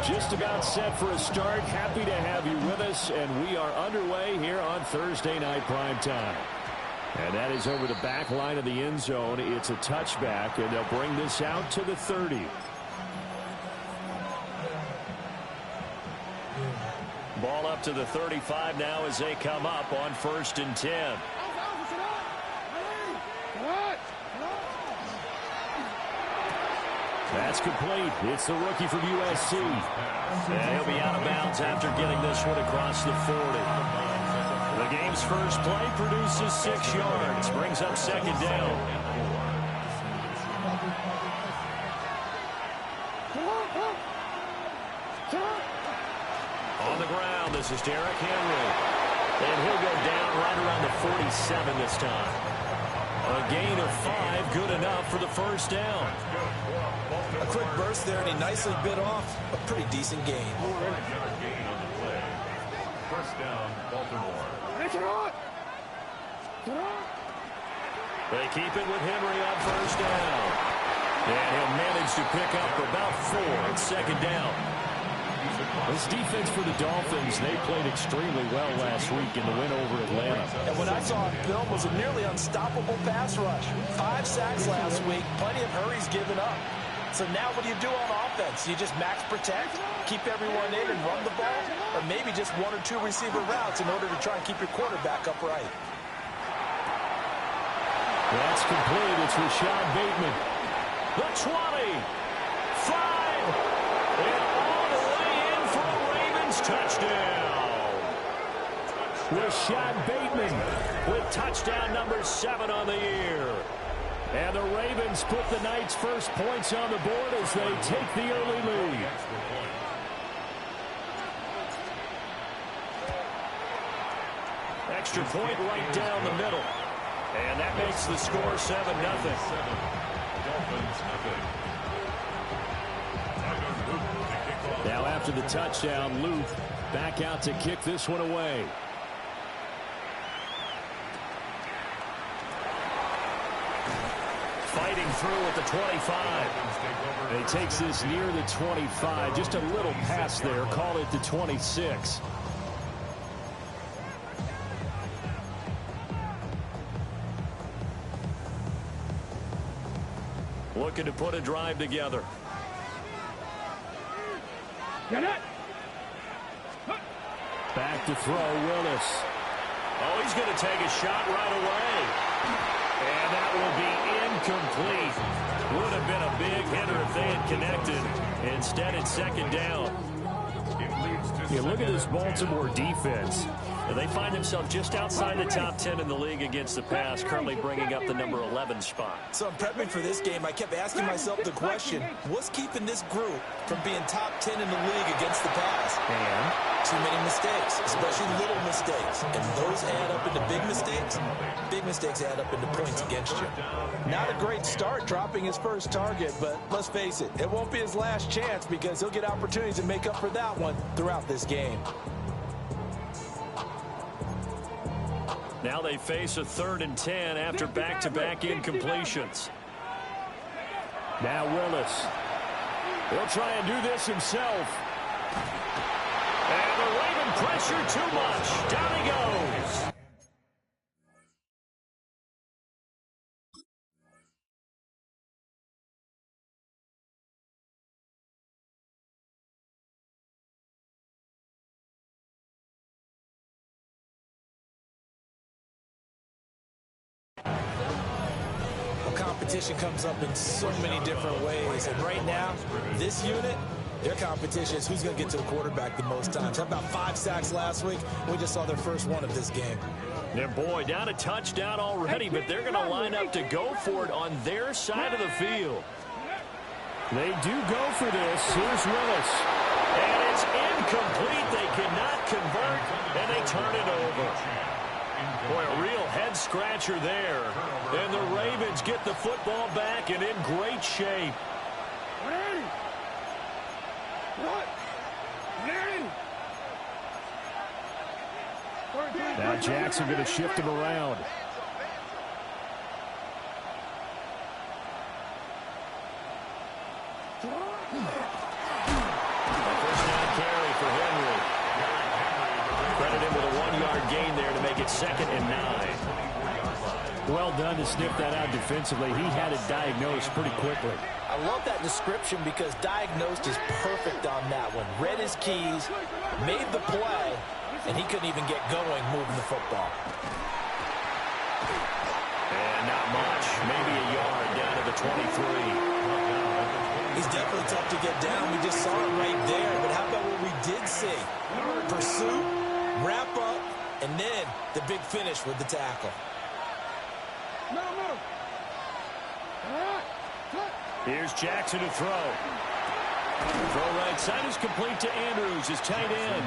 Just about set for a start. Happy to have you with us, and we are underway here on Thursday Night Primetime. And that is over the back line of the end zone. It's a touchback, and they'll bring this out to the 30. Ball up to the 35 now as they come up on 1st and 10. That's complete. It's the rookie from USC. And he'll be out of bounds after getting this one across the 40. The game's first play produces 6 yards. Brings up 2nd down. On the ground, this is Derrick Henry. And he'll go down right around the 47 this time. A gain of 5, good enough for the 1st down. A quick burst there, and he nicely bit off a pretty decent gain. 1st down, Baltimore. They keep it with Henry on 1st down. And he'll manage to pick up about 4 at 2nd down. This defense for the Dolphins, they played extremely well last week in the win over Atlanta. And what I saw on film was a nearly unstoppable pass rush. 5 sacks last week, plenty of hurries given up. So now what do you do on offense? You just max protect, keep everyone in and run the ball, or maybe just 1 or 2 receiver routes in order to try and keep your quarterback upright. That's complete. It's Rashad Bateman. The 20, 5, and all the way in for a Ravens touchdown. Rashad Bateman with touchdown number 7 on the year. And the Ravens put the Knights' first points on the board as they take the early lead. Extra point right down the middle. And that makes the score 7-0. Now after the touchdown, Luke back out to kick this one away. Fighting through at the 25. And he takes this near the 25. Just a little pass there. Call it the 26. Looking to put a drive together. Back to throw, Willis. Oh, he's going to take a shot right away. And that will be incomplete. Would have been a big hitter if they had connected. Instead, it's 2nd down. Yeah, look at this Baltimore defense. They find themselves just outside the top 10 in the league against the pass, currently bringing up the number 11 spot. So I'm prepping for this game. I kept asking myself the question, what's keeping this group from being top 10 in the league against the pass? And too many mistakes, especially little mistakes. And those add up into big mistakes. Big mistakes add up into points against you. Not a great start dropping his first target, but let's face it, it won't be his last chance because he'll get opportunities to make up for that one throughout this game. now they face a 3rd and 10 after back-to-back incompletions. Now Willis. He'll try and do this himself. And the Raven pressure too much. Down he goes. Competition comes up in so many different ways, and right now this unit, their competition is who's going to get to the quarterback the most times. How about 5 sacks last week? We just saw their first one of this game. And boy, down a touchdown already, but they're going to line up to go for it on their side of the field. They do go for this. Here's Willis, and it's incomplete. They cannot convert, and they turn it over. Boy, a real head-scratcher there. And the Ravens get the football back and in great shape. Now Jackson going to shift him around. gain there to make it 2nd and 9. Well done to sniff that out defensively. He had it diagnosed pretty quickly. I love that description because diagnosed is perfect on that one. Read his keys, made the play, and he couldn't even get going moving the football. And not much. Maybe a yard down to the 23. He's definitely tough to get down. We just saw it right there. But how about what we did see? Pursuit, wrap up, and then the big finish with the tackle. Here's Jackson to throw. Throw right side is complete to Andrews, his tight end.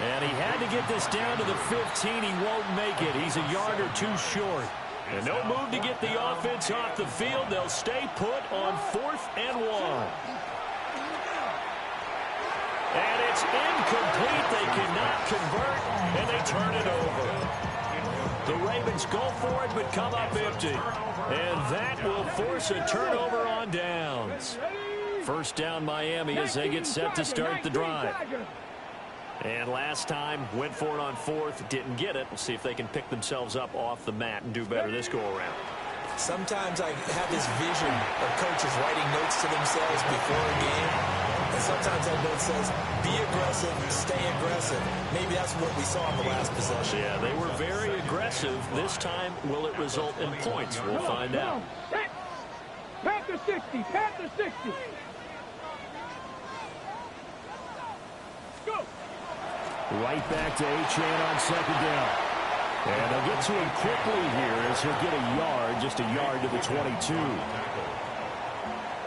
And he had to get this down to the 15. He won't make it. He's a yard or two short. And no move to get the offense off the field. They'll stay put on 4th and 1. And it's incomplete. They cannot convert, and they turn it over. The Ravens go for it, but come up empty. And that will force a turnover on downs. First down Miami as they get set to start the drive. And last time, went for it on 4th, didn't get it. We'll see if they can pick themselves up off the mat and do better this go-around. Sometimes I have this vision of coaches writing notes to themselves before a game. And sometimes that note says, be aggressive, stay aggressive. Maybe that's what we saw in the last possession. Yeah, they were very aggressive. This time, will it result in points? We'll find out. Panther 60, Panther 60. Go. Right back to Achane on 2nd down. And they'll get to him quickly here as he'll get a yard, just a yard to the 22.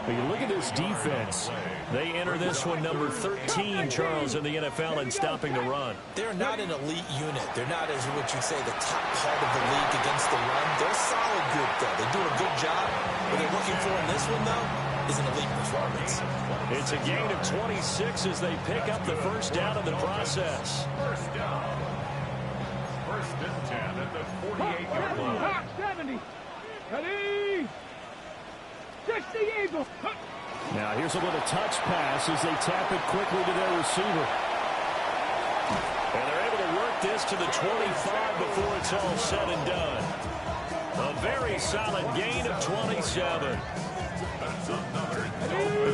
But you look at this defense. They enter this one number 13, Charles, in the NFL in stopping the run. They're not an elite unit. They're not, as what you'd say, the top part of the league against the run. They're a solid group, though. They do a good job. What they're looking for in this one, though, is an elite performance. It's a gain of 26 as they pick up the first down in the process. First down. 1st and 10 at the 48-yard line. 70. Ready. 60 Eagles. Now here's a little touch pass as they tap it quickly to their receiver. And they're able to work this to the 25 before it's all said and done. A very solid gain of 27.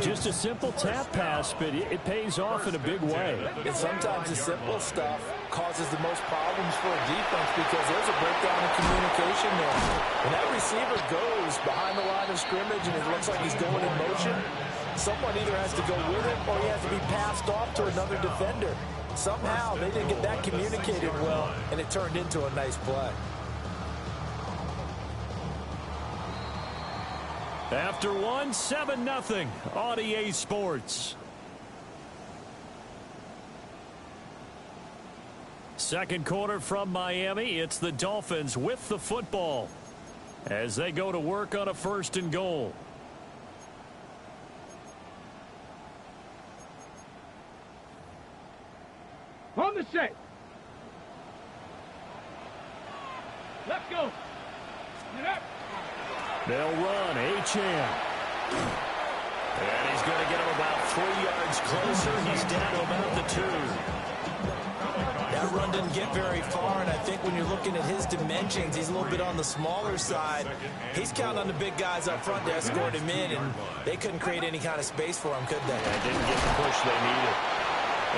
Just a simple tap pass, but it pays off in a big way. And sometimes the simple stuff causes the most problems for a defense because there's a breakdown in communication there. When that receiver goes behind the line of scrimmage and it looks like he's going in motion, someone either has to go with it or he has to be passed off to another defender. Somehow they didn't get that communicated well, and it turned into a nice play. After one, 7-0 on EA Sports. Second quarter from Miami. It's the Dolphins with the football as they go to work on a 1st and goal. On the shape. Let's go. Get up. They'll run. Achane. And he's going to get him about 3 yards closer. He's down to about the 2. That run didn't get very far, and I think when you're looking at his dimensions, he's a little bit on the smaller side. He's counting on the big guys up front to escort him in, and they couldn't create any kind of space for him, could they? They didn't get the push they needed.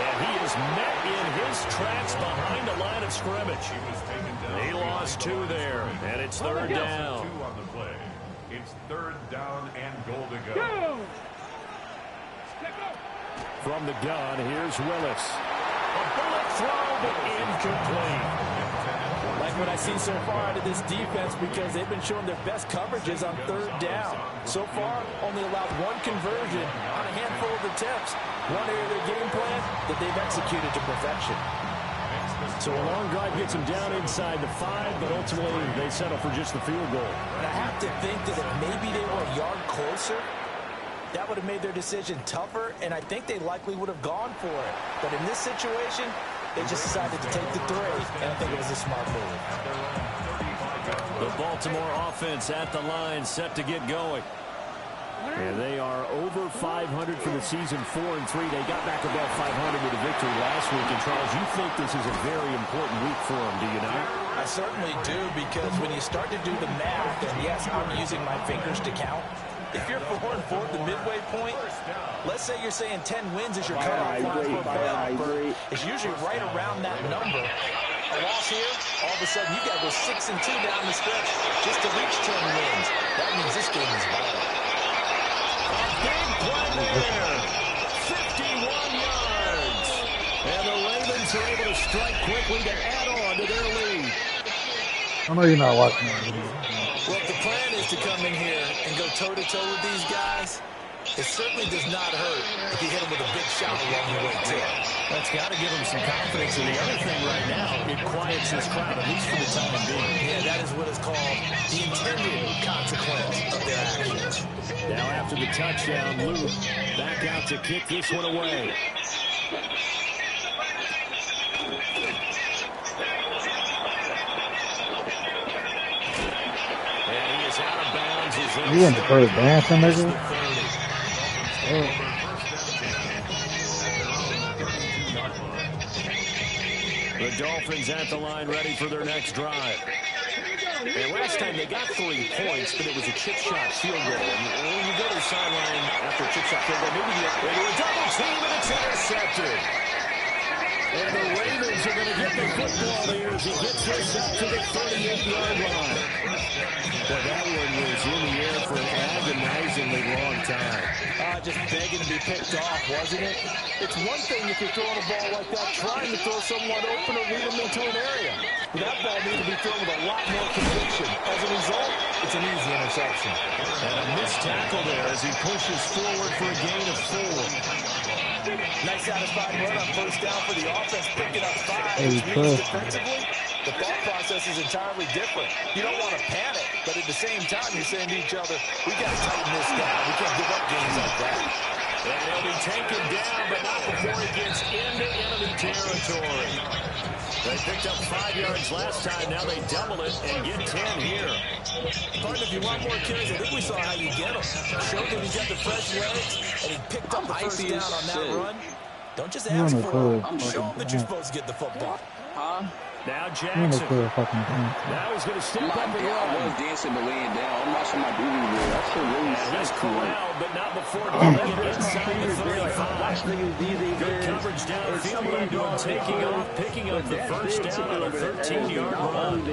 And he is met in his tracks behind the line of scrimmage. He lost 2 there, and it's 3rd down. 2 on the play. It's 3rd down and goal to go. Go. From the gun, here's Willis. A bullet throw, but incomplete. Like what I see so far out of this defense because they've been showing their best coverages on 3rd down. So far, only allowed 1 conversion on a handful of attempts. One area of their game plan that they've executed to perfection. So a long drive gets them down inside the 5, but ultimately they settle for just the field goal. And I have to think that if maybe they were a yard closer, that would have made their decision tougher, and I think they likely would have gone for it. But in this situation, they just decided to take the 3, and I think it was a smart move. The Baltimore offense at the line, set to get going. And they are over 500 for the season, 4-3. They got back above 500 with a victory last week. And, Charles, you think this is a very important week for them, do you not? I certainly do, because when you start to do the math, and yes, I'm using my fingers to count, if you're 4-4 at the midway point, let's say you're saying 10 wins is your cutoff line for a playoff berth. It's usually right around that number. A loss here, all of a sudden you got to go 6-2 down the stretch just to reach 10 wins. That means this game is vital. Big play there. 51 yards. And the Ravens are able to strike quickly to add on to their lead. I know you're not watching that video. Well, if the plan is to come in here and go toe-to-toe with these guys, it certainly does not hurt if you hit them with a big shot along the way, too. That's got to give them some confidence. And the other thing right now, it quiets this crowd, at least for the time being. Yeah, that is what is called the intended consequence of their actions. Now after the touchdown, Luke back out to kick this one away. And he is out of bounds. You want the first dancing, nigga? The Dolphins at the line, ready for their next drive. And last time they got 3 points, but it was a chip shot field goal. And when you go to the sideline after a chip shot field goal, maybe you go to a double team and it's intercepted. And the Ravens are going to get the football here as he gets this up to the 38-yard line. But that one was in the air for an agonizingly long time. Just begging to be picked off, wasn't it? It's one thing if you're throwing a ball like that, trying to throw someone open or lead them into an area. But that ball needs to be thrown with a lot more conviction. As a result, it's an easy interception. And a missed tackle there as he pushes forward for a gain of 4. Nice satisfying run on first down for the offense, picking up 5, which means defensively, the thought process is entirely different. You don't want to panic, but at the same time, you're saying to each other, we got to tighten this down. We can't give up games like that. And he'll be taken down, but not before he gets into enemy territory. They picked up 5 yards last time. Now they double it and get 10 here. Partner, if you want more carries, I think we saw how you get them. Showed that he's got the fresh legs, and he picked up the first down on that run. Don't just ask for it. Show him that you're supposed to get the football. Now You Jackson. know, fucking thing. Now he's going to step up and I run. was dancing but laying down. I'm watching my duty rule. That shit really And he's sucks, man. corralled, but not before getting it inside the 35. Good coverage downfield by Doyle, taking off, picking up the first down on a 13-yard run.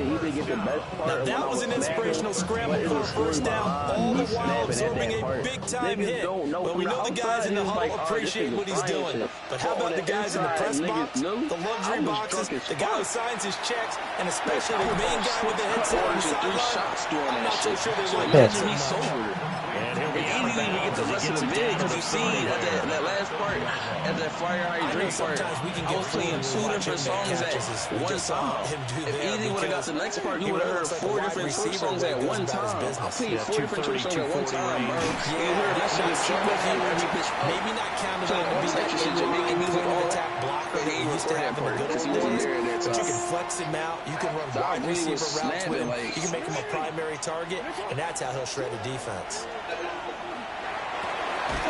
Now that was an inspirational scramble for a first down, all the while absorbing a big-time hit. But we know the guys in the huddle appreciate what he's doing. But how about the guys in the press box, the luxury boxes, the guy who signs his checks, and especially the main guy with the headset on the sideline? I'm not so sure they like that so much. And he'll be out of Easy to get the rest of the vid because you see at that last part, at that fire how you drink part, I was playing 2 different songs at one time. If Easy would have got the next part, you would have heard 4 different church songs at one time. I played 4 different church songs at one time, bro. You heard that shit was super heavy when he pitched. Maybe not counted on to be that Jamaican music all attack blocker that he used to have in the good old days. But you can flex him out. You can run wide receiver routes with him. You can make him a primary target, and that's how he'll shred a defense.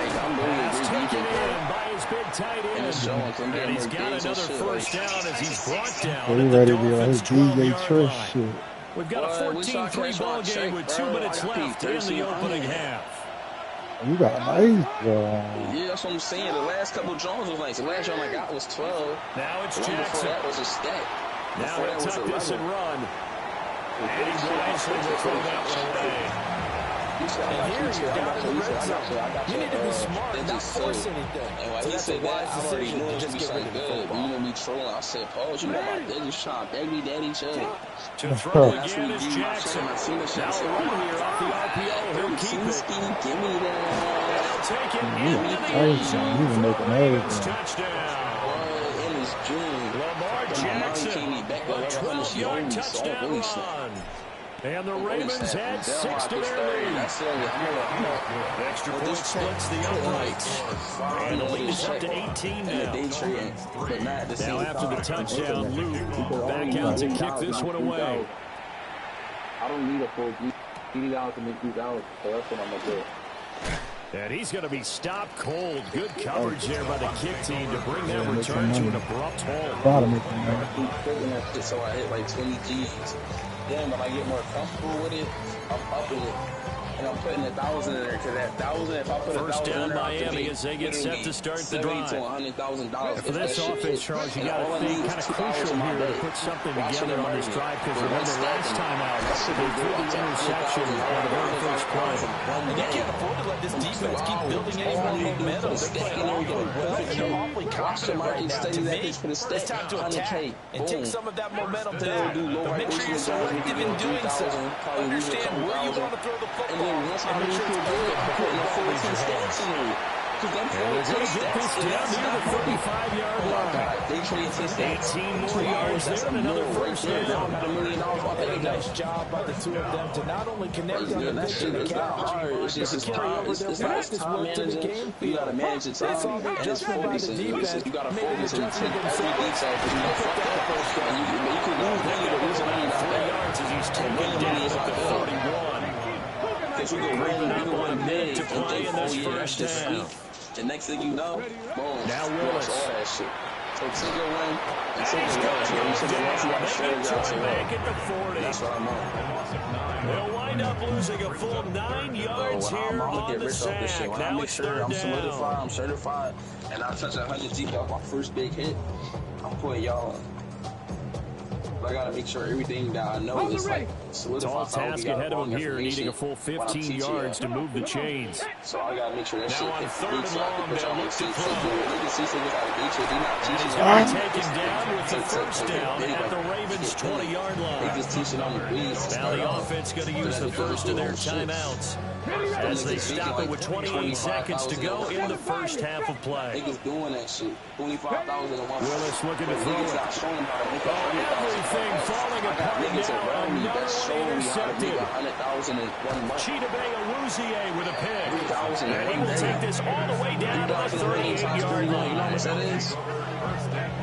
Pass taken in by his big tight end. And he's got another first down as he's brought down He at the ready to be on his Dolphins' DJ 12-yard Trish line. shit. We've got a 14-3 ball game with 2 minutes left in the opening half. You got nice, bro. Yeah, that's what I'm saying. The last couple Jones was nice. The last John I got was 12. Now it's The one before Jackson. that was a stack. Now Before he'll that was tuck this 11. and run. And he wisely will throw that one away. And here you're down in the red zone. You need to be smart and not force anything. And when So he that's a said that, wise I already decision knew to it was just going to get be rid of the good. You football. know me trolling. I said, Paul, you know my dad just trying to beg me daddy Chuck. To throw That's again what is he Jackson. I seen that shit. Now a run here off the RPO. He'll keep it. Give me that. He'll take it You into the nice, end zone. man. You can make an Ravens everything. touchdown. In his dream. Lamar Jackson, a 12-yard touchdown run. And the Ravens add 6 to their lead. Extra point splits the uprights. And the lead is up to 18 now. Now after the touchdown, Luke back out to kick this one away. I don't need a full $80 to make $2, so that's what I'm going to do. And he's going to be stopped cold. Good coverage there by the kick team to bring that return to an abrupt halt. So I hit like 20 G's. Then when I get more comfortable with it, I'm upping it. And I'm putting 1,000 in there because that 1,000, if I put 1,000 First down in there, Miami as they get set to start the drive. $70,000 to $100,000. For this offense, Charles, you got to think kind of crucial here to put something together on this drive because remember last time out, they threw the interception on the very first play. And they can't afford to let this defense keep building any more momentum. They're playing awfully well, and they're awfully confident right now. To me, it's time to attack and take some of that momentum back. But make sure you're selective in doing so. Understand where you want to throw the football. And once I make you good, putting a 14 stats in there. Because them 14 stats in down near the 35-yard line. They trade 18 more yards there and another first down. Got $1 million off A nice job by the two of them to not only connect on the pitch and the couch, it's just carry over their practice work to the game you field. got to manage the time. That's all they're just by the defense. You got to Made an focus and adjustment take every detail because you know fuck that first down. You could lose money to lose money that 3 bad. yards as he's taken down at the 41. Because you can win big to play in this first down. The next thing you know, boom. Now you Willis. lost all that shit. So take a win and take a loss. You should have lost. You got to show you got to Back at the 40. That's what I'm on. They'll wind up losing a full 9 yards here I'm on gonna get the rich off this shit. sack. When I Now make it's sure third I'm down. solidified, I'm certified, and I touch 100 deep off my first big hit, I'm putting y'all on. But I gotta make sure everything that I know is like solidified. Tall so I don't task get ahead of him here, information needing a full when I'm 15 teaching yards y'all. to move the chains. So I gotta make sure that shit Now on hits third and so I can long, put they'll y'all on look to teach. throw. They can see things out of each other. They're not teaching He's y'all. going to be taken down with the first down at the Ravens' 20-yard They line. just teaching on the breeze. Now the offense going to use the first of their timeouts as they stop it with 28 seconds to go in the first half of play. Niggas doing that shit. 25,000 in one. Willis looking to throw Niggas it. not showing how to make Everything falling I got apart niggas now. around me Another that show me how to intercepted. make 100,000 in 1 month. Chidobe Awuzie with a pick. 3,000 And he will take this all the way down to the 38-yard You know how line. much that is?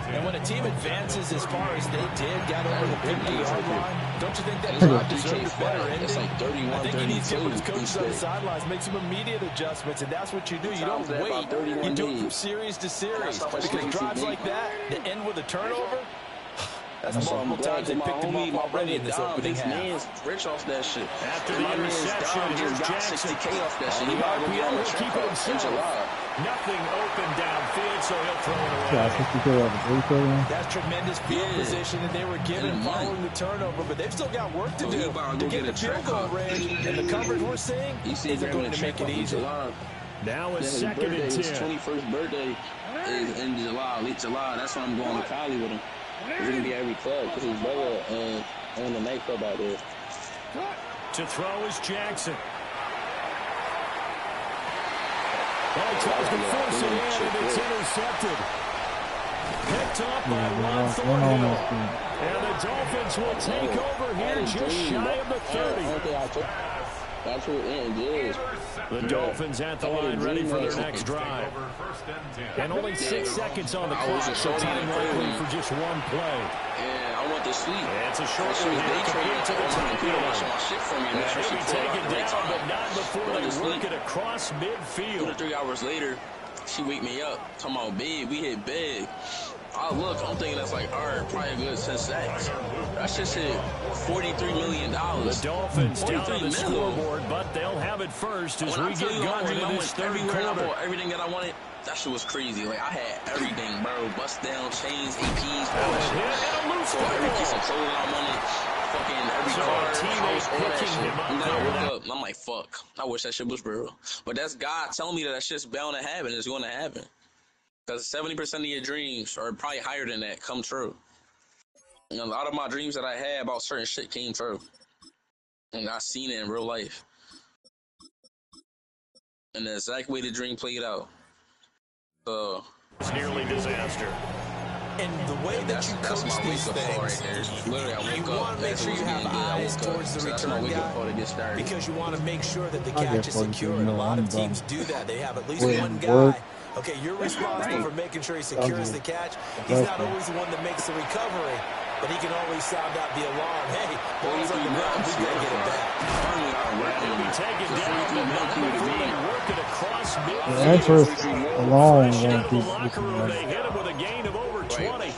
And when a team advances as far as they did, got over the 50-yard line, don't you think that drive deserves a better ending? It's like 31, I think he needs to get with his 32 coaches on the sidelines, make some immediate adjustments, and that's what you do. You don't Times that wait. about 31 You do it from days. series to series. That's how much Because crazy drives big. like that, that end with a turnover, that's So I'm multiple glad times they that picked him my up already in this Dom, opening big half. man's rich off that shit. After And the my man's interception, Dom here's just got Jackson. 60K off that shit. On He the might go RPO, get on the he'll keep it trip in himself. July. Nothing open downfield, so he'll throw it away. Yeah, 50K off the 3K. That's tremendous field Yeah. position that they were given And following the turnover, but they've still got work to So he do about to to get go the get a field goal trap. range, and the coverage we're seeing He sees isn't him going in the to make trip it in easy. July. Now Then it's his second birthday, and his 10. 21st birthday is in July, late July. That's when I'm going to Cali with him. We're going to be at every club because his brother owned a nightclub out there. To throw is Jackson. Well, he tries to force it in, and it's intercepted. Picked up by Ron Thornhill. And the Dolphins will take over here just shy of the 30. That's what it is. The Dolphins at the line ready for their next drive. And only 6 seconds on the clock, so time likely for just one play. Yeah, I want the sweep. It's a short They one here trade to get to the top computer end. watching my shit for me. And He'll be taken down, but not before Go to they sleep. work it across 2 midfield. to 3 hours later, she wake me up. Talking about big, we hit big. I look, I'm thinking that's like, all right, probably a good 10 sacks. That shit hit $43 million. The Dolphins down on 43 the million. scoreboard, but they'll have it first as When we I tell get you my going dream, in I this went third everywhere. I quarter. bought everything that I wanted. That shit was crazy. Like, I had everything, bro. Bust down, chains, APs, all that Hit shit. and a loose So every piece football. of clothing I wanted, fucking every So car, a teammate house, all that picking shit. him up And then I there. woke up, and I'm like, fuck. I wish that shit was real. But that's God telling me that shit's bound to happen. It's going to happen. Because 70% of your dreams, or probably higher than that, come true. And a lot of my dreams that I had about certain shit came true. And I seen it in real life. And the exact way the dream played out. So, It's nearly disaster. And the way that you that's coach my these wake-up call right things, there. Literally, I you woke up. want to make as sure it you was have getting good, I eyes woke up. towards the So that's my return wake-up guy, call to get started. because you want to make sure that the I catch get is 42 secure. And a mil. lot I'm of teams done. do that. They have at least Wait, one what? guy. Okay, you're responsible for making sure he secures the catch. He's not always the one that makes the recovery, but he can always sound out the alarm. Hey, ball's on the ground. We got to get it back. He'll be taken down, but not before they work it across across The midfield. interest alone Fresh won't out of the keep locker room, they hit him with a gain of over 20.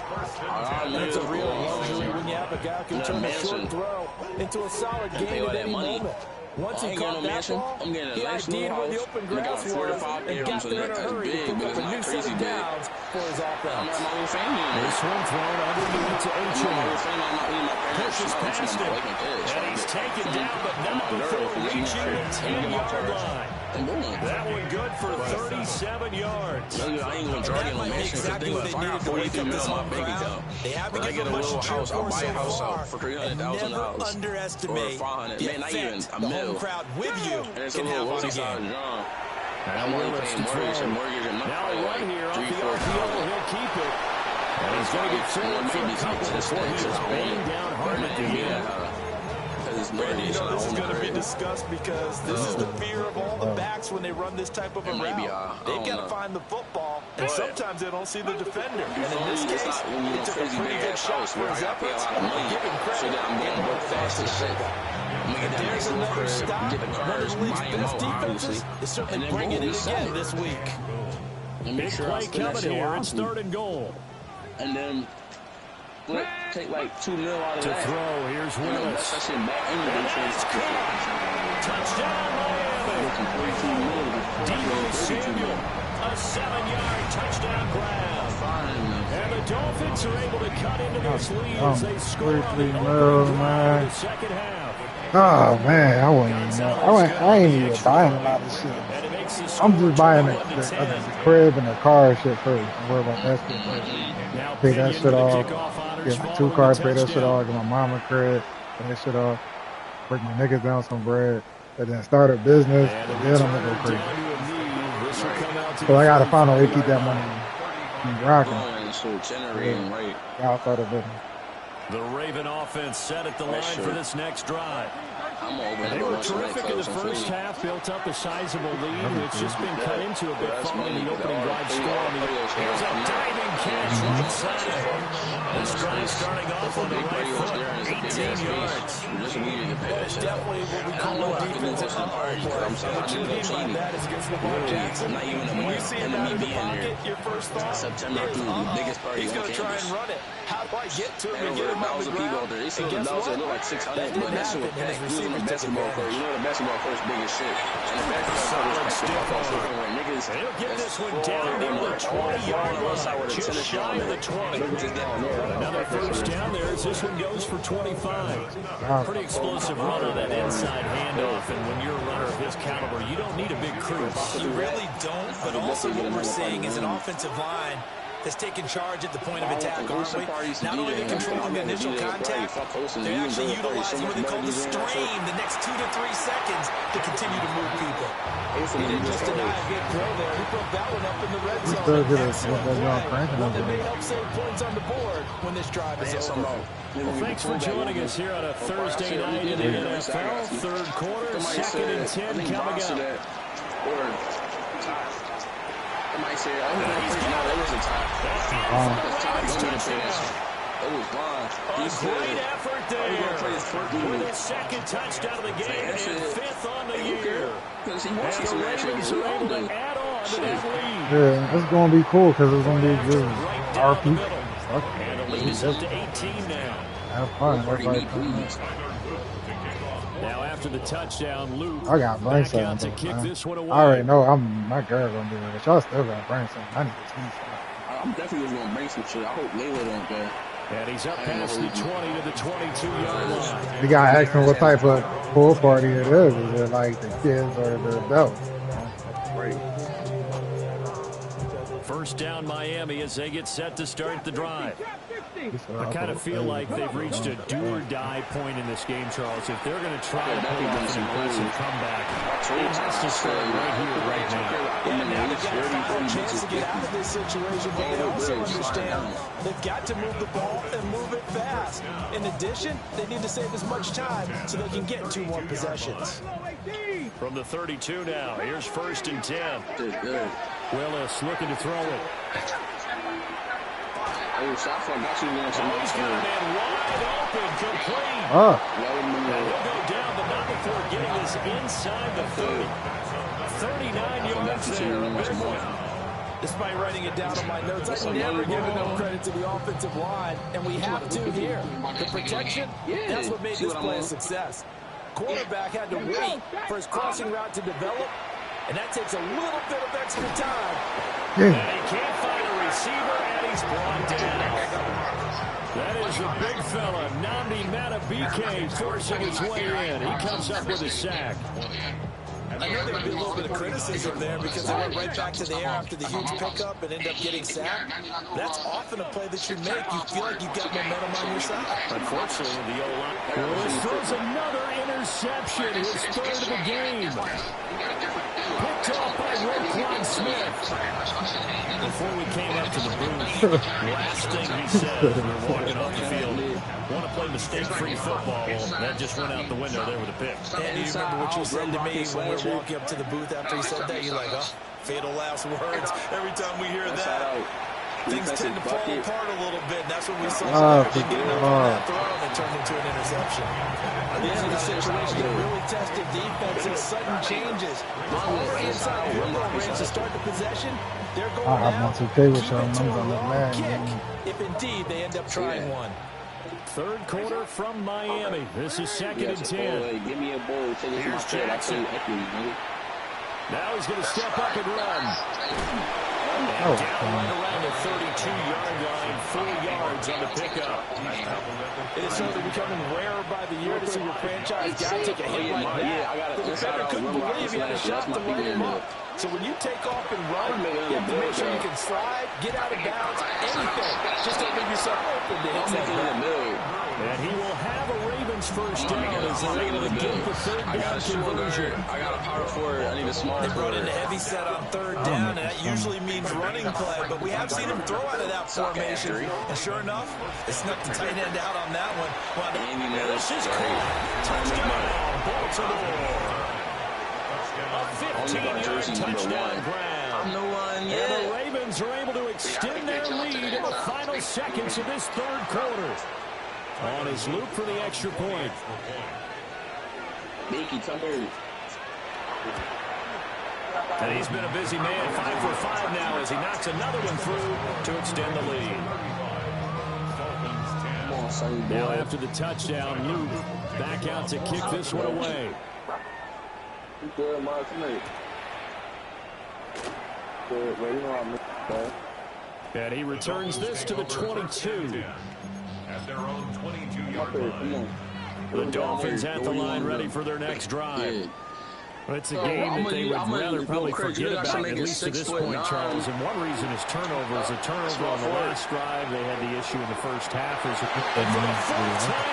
It's a real luxury when you have a guy who can turn a short throw into a solid gain at any moment. Once he caught that ball, he ID'd where the open grass was and got there in a hurry to pick up a new set of downs for his offense. This one thrown underneath to H.A. Pushes past him, and he's taken down, but not before reaching the 10-yard line. That one good for 37 yards. I ain't gonna draw it on mansion because they got fired 43 million on my bank account. They haven't When I get a given little much house, I'll buy a house so out for $300,000 never or underestimate 500. the Man, not even effect a the mil. home crowd with you And it's a can little have on a one-side game. John. I'm only paying mortgage and a month. Now a Probably run like here off the 3-4 RPO. thousand. He'll keep it. And he's going to get forward for a couple before he is banged down hard at the end. Brandon, you know this is going to be discussed because this is the fear of all the backs when they run this type of a route. They've got to find the football, and sometimes they don't see the defender. And in this case, he took a pretty good shot for his efforts. Give him credit. I'm going broke fast as shit. There's another stop. One of the league's best defenses is certainly bringing it again this week. Big play coming here. It's 3rd and goal. And then take like 2 mil out of To that. throw, here's Willis. That shit back in the defense. Touchdown, Miami. Debo Samuel, a 7-yard touchdown grab. And the Dolphins are able to cut into this lead as they score on the opening drive of the second half. Oh man, I wouldn't even know. I ain't even buying a lot of shit. And it makes the I'm score just buying the 21-10. crib and the car shit first. Worry about that shit first. Now Pay that Pinion shit with the off. kickoff honors Get my following 2 cars, the pay that shit touchdown. off. Get my mama crib, pay that shit off. Break my niggas down some bread. And then start a business. And And then I'm gonna go down crazy. to a knee. This will come out to So I gotta the find a way to 45-yard keep that line. money rocking. Going, so generating, right? I'll start a business. The Raven offense set at the line for this next drive. I'm over They were terrific in the first half, built up a sizable lead. It's just been cut into a bit following the opening drive score. Here's a diving catch right side. This drive starting off on the right foot, 18 yards. That's definitely what we call a defensive power play. And what you mean by that is against Lamar Jackson. Not even a When you month see him and out of me the being pocket, there. your first thought September is, through the biggest party he's on going to try campus. and run it. How do I get to him and And get over him on the 1,000 people out ground? there. They see And the guess dollars what? look like 600, That but didn't that shit happen, was and packed. his We was on the receivers took basketball court. advantage. You know the basketball court's big as shit. And the basketball court is packed the fuck out. So where niggas They'll get that's this one far down near the on 20-yard the west side line, where the just tennis shy of the 20. Look at this down there. Another first down there as this one goes for 25. Pretty explosive runner, that inside handoff, and when you're a runner of his caliber, you don't need a big crease. You really don't, but also what we're seeing is an offensive line that's taken charge at the point of attack, aren't we? Not only are they controlling the initial contact, they're actually utilizing what they call the strain, the next 2 to 3 seconds to continue to move people. He didn't just deny a big throw there. He broke that one up in the red zone. still get Excellent it. play. One that may help save points on the board when this drive is over. Well, thanks for joining us here on a Thursday night in the NFL. Third quarter, 2nd and 10 coming up. I might say, I'm going to play now. That was a tie. It was fine. He Great effort there. With his second touchdown of the game and 5th on the year. Because he And wants the Ravens are able to add on to that lead. Yeah, it's gonna be cool because it's gonna be good. Right Our down the people. middle. Fuck And the lead is up to 18 now. have fun. That's like, Now after the touchdown, Luke I got brain back out to cells. kick this one away. I already know my girl gonna do it, but y'all still got brain cells. I need to see something. I'm definitely going to bring some shit. I hope Layla don't go. And he's up past the 20 to the 22-yard line. You gotta ask them what type of pool party it is. Is it like the kids or the adults? First down Miami as they get set to start the drive. I kind of feel like they've reached a do-or-die point in this game, Charles. If they're going to try to pull off an impressive comeback, it has to start right here, right now. Yeah, now they've got to find a chance to get out of this situation, but they also understand they've got to move the ball and move it fast. In addition, they need to save as much time so they can get 2 more possessions. From the 32 now, here's 1st and 10. Willis looking to throw it. Oh, shot for got you going to He's got a man wide open, complete. Oh, And he'll go down, but not before getting this inside the 30. 39 yards there. A big one. Despite writing it down on my notes, I never give enough credit to the offensive line, and we have to here. The protection, that's what made this play a success. Quarterback had to wait for his crossing route to develop, and that takes a little bit of extra time. And he can't find a receiver, and he's brought down. That is a big fella, Nnamdi Madubuike, forcing his way in. He comes up with a sack. I know there would be a little bit of criticism there because they went right back to the air after the huge pickup and end up getting sacked. That's often a play that you make. You feel like you've got momentum on your side. Unfortunately, the O-line. Willis throws another interception, his third of the game. Picked off by Roquan Smith. Before we came up to the booth, last thing he said as we were walking off the field, want to play mistake-free football. Well, that just went out the window there with a pick. And you remember what you said to me when we were walking up to the booth after he said that? You're like, oh, fatal last words. Every time we hear that, things tend to fall apart a little bit. And that's what we saw. They getting up on that throw and it turned into an interception. These are the situations that really tested defenses, sudden changes. Over inside field goal range to start the possession. They're going down. Keep it to a kick if indeed they end up trying one. Third quarter from Miami. This is 2nd and 10. Give me a ball. Here's Jackson. Now he's going to step up and run. And down right around the 32-yard line, 4 yards on the pickup. It is certainly becoming rarer by the year to see your franchise guy take a hit like that. The defender couldn't believe he had a shot to light him up. So when you take off and run, you have to make sure you can slide, get out of bounds, anything. Just don't leave yourself open to hit that. And he will have a Ravens first down as they're able to get the third down conversion. I got a power forward. I need a small They brought in a heavy set on third down, and that usually means running play. But we have seen him throw out of that formation. And sure enough, they snuck the tight end out on that one. This is caught. Touchdown, Baltimore. A 15-yard touchdown ground. I'm the one, And the Ravens are able to extend their lead in the final seconds of this third quarter. On his loop for the extra point. And he's been a busy man, 5 for 5 now as he knocks another one through to extend the lead. Now after the touchdown, Luke back out to kick this one away. And he returns this to the 22. At their own 22-yard line. The Dolphins at the line ready for their next drive. It's a game that they would rather probably forget about, at least to this point, Charles. And one reason is turnovers. A turnover on the last drive. They had the issue in the first half. For the fourth time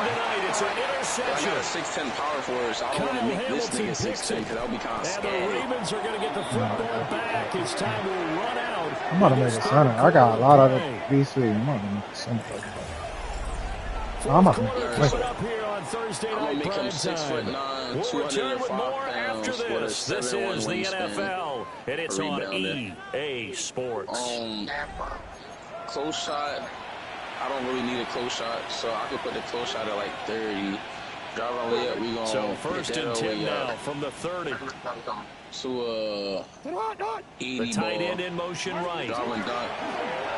tonight, it's an interception. I got a 6'10" power forward, so I don't want to make this nigga 6'10" because that'll be kind of scary. And the Ravens are going to get the football back as time will run out. I'm about to make a center. I got a lot of BC. I'm about to make a center. I'm about to make a up here on Thursday night prime time. We'll return with more after this. This is the NFL, and it's on EA Sports. Close shot. I don't really need a close shot, so I could put the close shot at like 30. Drive all the way up. We gonna so first and 10 now from the 30. So 80 the tight ball. end in motion right. Darwin Dunk.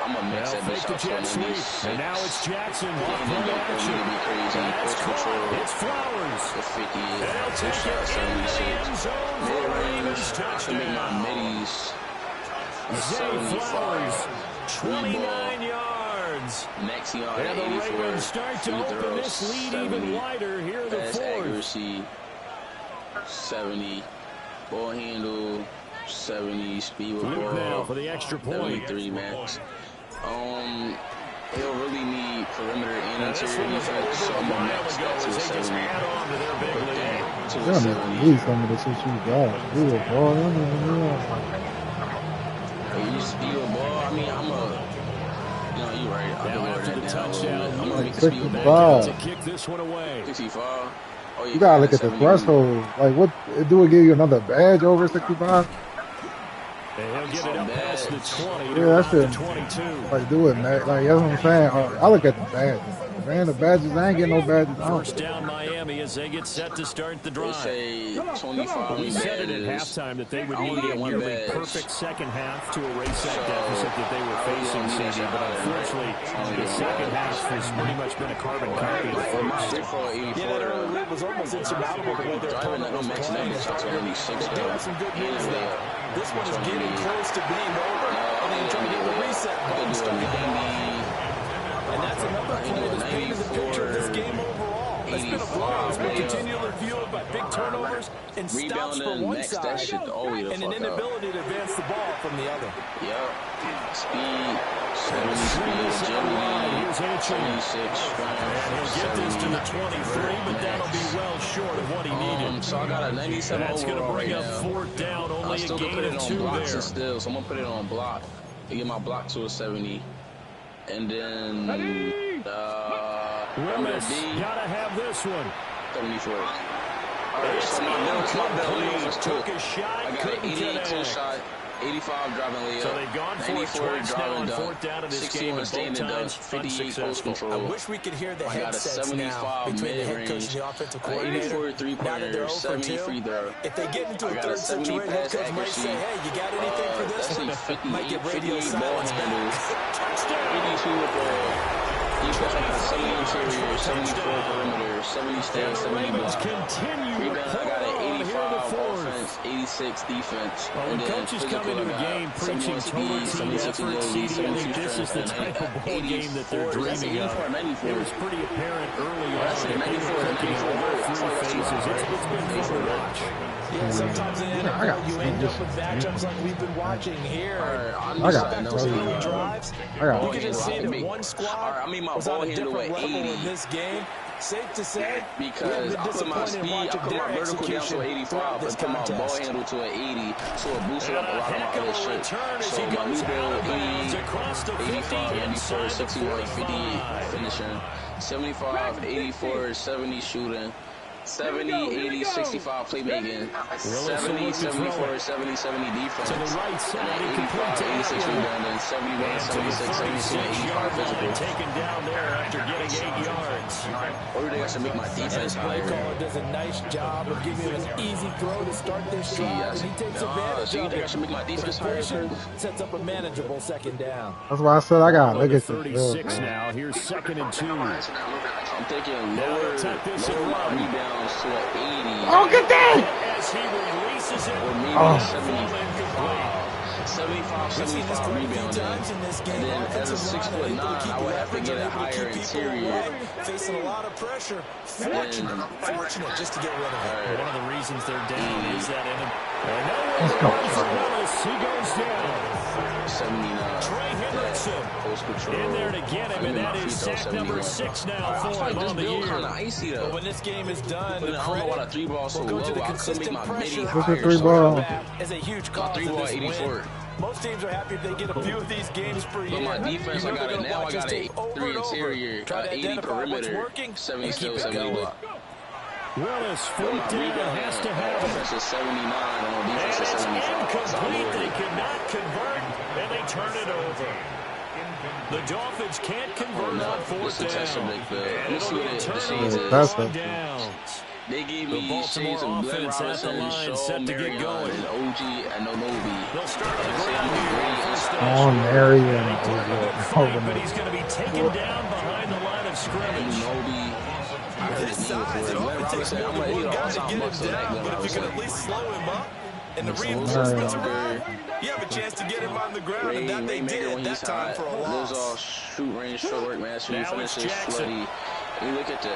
I'm gonna mix that bitch up. Jet sweep. And now it's Jackson. That's caught. It's Flowers. The 50. They'll take it into the end zone for the Ravens touchdown. Zay Flowers, 29 yards. Next yard And the Ravens start to open this lead even wider here in the fourth. Accuracy, 70. Ball handle, 70. Speed with ball. Now for the extra point. 73 max. He'll really need perimeter and interior defense, so I'm going to max that to a 70. You don't need some of the shit you got. You a ball. You speed with ball. I mean, I'm a... You know, you're right. Now after the touchdown, I'm going to make a 65. to kick this one away. 65. Oh, You gotta look at the threshold. Like, what do it give you another badge over 65? And he'll get it up past the 20. Yeah, that's it. 22. Like, do it, man. Like, that's what I'm saying. I look at the badge. The Man, the badges, I ain't getting no badges. First down Miami as they get set to start the drive. They say 25 We said it at halftime that they would need a nearly perfect second half to erase that deficit that they were facing, CD, but unfortunately, the second half has pretty much been a carbon copy of the first. Yeah, that early lead was almost insurmountable the way their opponent was playing. They do have some good news, though. This one is getting close to being over, and then trying to get the reset button started. And that's another play that's painted the picture of this game overall. It's been a blowout. It's been continually fueled by big turnovers and stops from one side and an inability to advance the ball from the other. Yep. Speed, 70 agility, 76 strength. He'll get this to the 23, but that'll be well short of what he needed. So I got a 97 That's going to overall bring right up now. fourth down, only I still a can gain put it of on 2 blocks there. still, so I'm going to put it on block to get my block to a 70. And then Willis, gotta have this one. 74. Alright, so my bill was Took a shot, I got an 88 close shot, 85 driving layup, so they've gone for it 94 twice now driving on dunk, fourth down in this game, 61 and standing both dunk, times 58 post unsuccessful. control. I wish we could hear the I got a headsets now 75 between the head coach mid-range, and the offensive coordinator. 84 three-pointer, 70 free throw. If they get into I a got a third 70 situation, head pass coach might accuracy. say, hey, you got anything for this That's one? a Might get 58 radio ball silence handle. back. 82 with the defense. I got 70 interior, 74 perimeter, 70 stand, 70 block. Rebound, I got an 85 offense, 86 defense. Well, when coaches come into a game preaching total team effort, CD, I think this is the type of ball game that they're dreaming of. It was pretty apparent early on that they were cooking in all 3 phases. It's been fun to watch. Yeah, sometimes in the NFL, you end up with matchups like we've been watching here. I got Those early drives, you can just see that one squad was on a different level in this game. Safe to say, because I put my speed, I put my vertical down to an 85, and put my ball handle to an 80, so it boosted up a lot of my other shit. So my new build, 80, 85, 94, 61, 58 finishing, 75, 84, 70 shooting, 70, 80, 65 playmaking, 70, 74, 70, 70 defense, To the right side, 85, 86 rebounding, 71, 76, 72, 85 physical. Taken down there after getting 8 yards. Or do they have to make my defense play higher? caller does a nice job of giving him an easy throw to start this drive, and he takes advantage so you of think I it. should make my defense higher? Pressure sets up a manageable second down. That's why I said I got look at this. 36 now. Here's 2nd and 2. I'm thinking lower my rebounds to an 80. Oh, get that! As he releases it, Or maybe Oh. 75, 75 rebounding. And then as a 6'9", I would have to get a higher interior. Facing a lot of pressure. Fortunate just to get rid of it. one of the reasons they're down is that Let's go. He goes down. 79. Trey Hendrickson Post control. in there to get him, and that is sack number 6 now for him This on the bill year. kind of icy though. When this game is done, But I don't know why the 3-ball so will go low. to the I could make consistent my midi pressure. What's the higher. 3-ball? Is a huge My cause of 3-ball this 84. win. Most teams are happy if they get a few of these games per year. But my defense, I got it now. I got a 3 interior, Try to 80 identify what's perimeter, working, 70 and still, keep it 70 going. block. Willis, But my 4th down, rebound has to have it. offense is 79, and on And defense it's is 75. So I'm incomplete. lower. They could not convert, and they turn it over. The Dolphins can't convert on 4th down. And it'll be a turnover That's on it. downs. They gave The me shades of Baltimore Glenn offense at the Robinson, line, Shaw, set to get Marion, going. and OG, and Onobi. They'll start on the ground here. First down. On Marion. But he's going to be taken down behind the line of scrimmage. Onobi. I heard his name before. Glenn Robinson, I'm like, he's an all-time Bucks of that Glenn Robinson. least slow him up, and the reinforcements are there, you have a chance to get him on the ground, and that they Rainmaker did when that he's time hot. for a Lives loss. all shoot range, footwork mastery, Now it's finishes Jackson. slutty. You look at the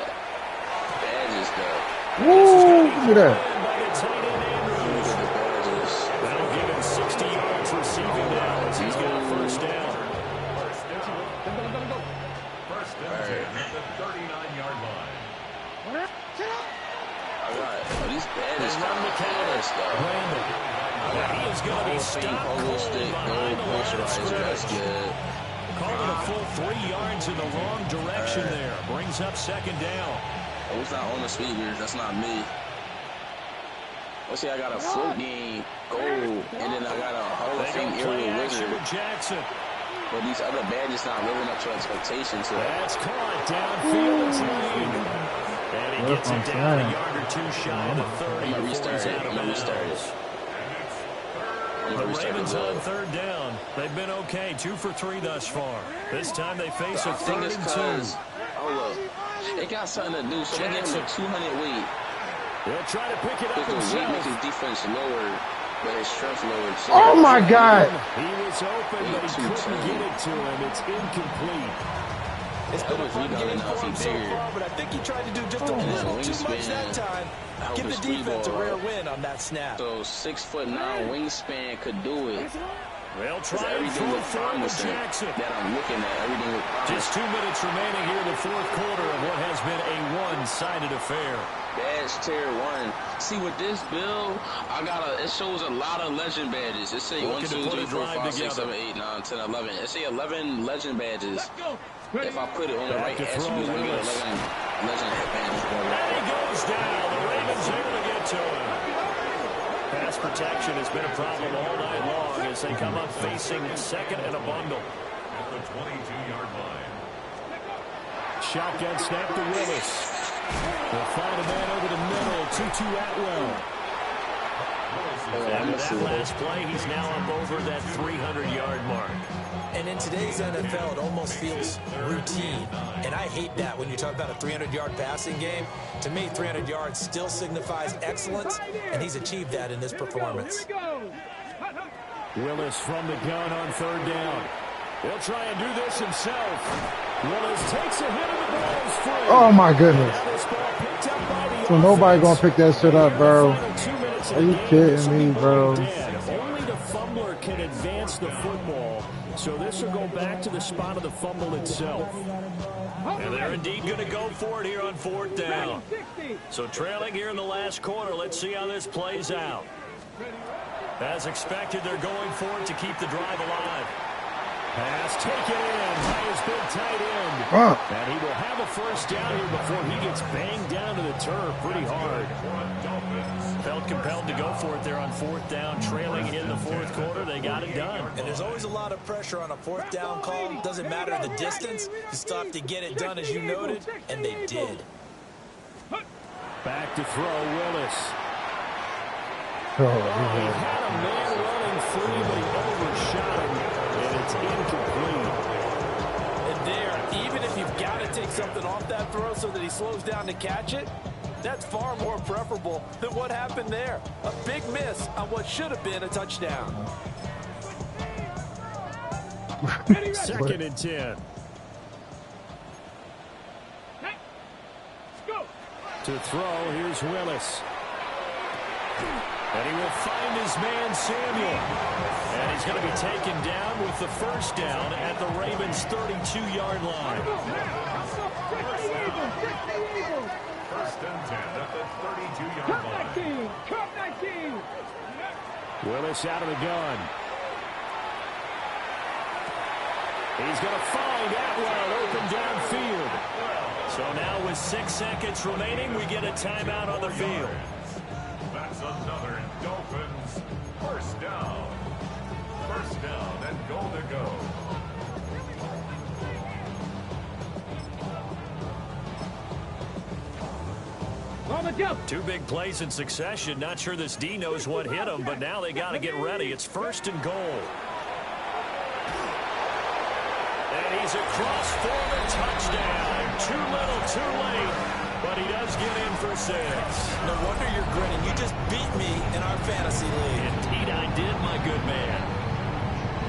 badges though. Woo! Look at that. By the tight end, Andrews. Look at the badges. That'll give him 60 yards receiving now as he's got a first down. First down at the 39-yard line. These badges Run the counter. Brandon. He is going to be stopped Pogo stick, behind gold the line of moisturizer, that's scrimmage. good. Calling a full 3 yards in the wrong direction there. Brings up 2nd down. Oh, it's not on the speakers, that's not me. Let's see, I got a float game, gold, and then I got a Hall of They Fame go play aerial action wizard. with Jackson. But these other badges not living up to expectations. So. That's caught downfield. It's Lane. And he gets it down a yard or two shy of the 30. I'm going to restart it. The Ravens on third down. They've been okay. 2 for 3 thus far. This time they face a 3rd and 2. Oh, look. It got something to do, so they give him a 200 weight. They'll try to pick it up himself. Weight makes his defense lower, but his strength lowered. So oh, my God. He was open, but he couldn't get it to him. It's incomplete. It's been a fun game for him so far, but I think he tried to do just a little too much that time. Give the defense a rare win on that snap. So 6'9" wingspan could do it. They'll try and throw for Jackson. That I'm looking at. Everything with just 2 minutes remaining here in the 4th quarter of what has been a one-sided affair. Badge tier 1. See, with this build, it shows a lot of legend badges. It say 1, 2, 3, 4, 5, 6, 7, 8, 9, 10, 11. It say 11 legend badges. If I put it on the right attributes, I'm going to get 11 legend badges. And he goes down. The Ravens able to get to him. Pass protection has been a problem all night long as they come up facing 2nd and a bundle. At the 22-yard line. Shotgun snap to Willis. They'll find a man over the middle. 2-2 Atwell. After that last play, he's now up over that 300-yard mark. And in today's NFL, it almost feels routine. And I hate that when you talk about a 300-yard passing game. To me, 300 yards still signifies excellence, and he's achieved that in this performance. Willis from the gun on 3rd down. He'll try and do this himself. Willis takes a hit and the ball's free. Oh, my goodness. So nobody going to pick that shit up, bro. Are you kidding me, bro? Only the fumbler can advance the football. So this will go back to the spot of the fumble itself. And they're indeed going to go for it here on 4th down. So trailing here in the last quarter, let's see how this plays out. As expected, they're going for it to keep the drive alive. Pass taken in by his big tight end. And he will have a 1st down here before he gets banged down to the turf pretty hard. Felt compelled to go for it there on 4th down, trailing in the 4th quarter. They got it done. And there's always a lot of pressure on a 4th down call. Doesn't matter the distance. You still have to get it done, as you noted, and they did. Back to throw, Willis. Oh, He had a man running free, but he overshot him. It's incomplete. And there, even if you've got to take something off that throw so that he slows down to catch it, that's far more preferable than what happened there. A big miss on what should have been a touchdown. 2nd and 10. To throw, here's Willis. And he will find his man, Samuel. And he's going to be taken down with the 1st down at the Ravens' 32-yard line. 1st and 10 at the 32-yard line. Cut 19. Willis out of the gun. He's going to find Atwell open downfield. So now with 6 seconds remaining, we get a timeout on the field. That's another Dolphins 1st down. 1st down and goal to go. On the jump. 2 big plays in succession. Not sure this D knows what hit him, but now they got to get ready. It's 1st and goal. And he's across for the touchdown. Too little, too late. But he does get in for 6. No wonder you're grinning. You just beat me in our fantasy league. Indeed I did, my good man.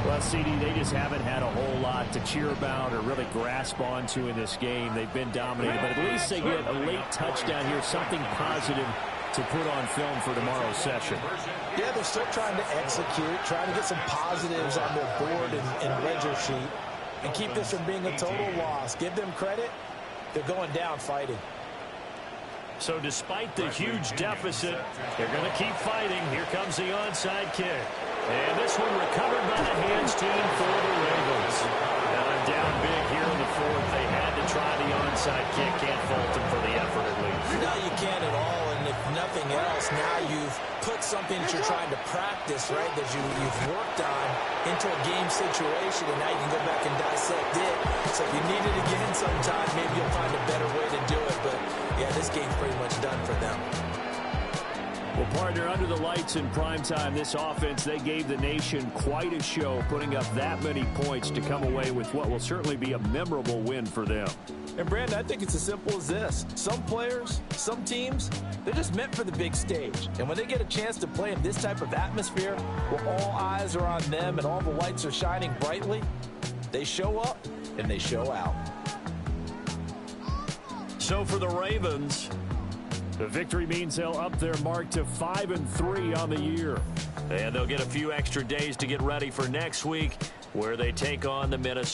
Well, CD, they just haven't had a whole lot to cheer about or really grasp onto in this game. They've been dominated, but at least they get a late touchdown here, something positive to put on film for tomorrow's session. Yeah, they're still trying to execute, trying to get some positives on their board and ledger sheet, and keep this from being a total loss. Give them credit. They're going down fighting. So despite the huge deficit, they're going to keep fighting. Here comes the onside kick. And this one recovered by the hands team for the Ravens. Now they're down big here in the 4th. They had to try the onside kick. Can't fault them for the effort at least. No, you can't at all. And if nothing nothing else, now you've put something that you're trying to practice, right, that you've worked on into a game situation, and now you can go back and dissect it. So if you need it again sometime, maybe you'll find a better way to do it. But, yeah, this game's pretty much done for them. Well, partner, under the lights in primetime, this offense, they gave the nation quite a show, putting up that many points to come away with what will certainly be a memorable win for them. And, Brandon, I think it's as simple as this. Some players, some teams, they're just meant for the big stage. And when they get a chance to play in this type of atmosphere where all eyes are on them and all the lights are shining brightly, they show up and they show out. So for the Ravens, the victory means they'll up their mark to 5-3 on the year. And they'll get a few extra days to get ready for next week, where they take on the Minnesota.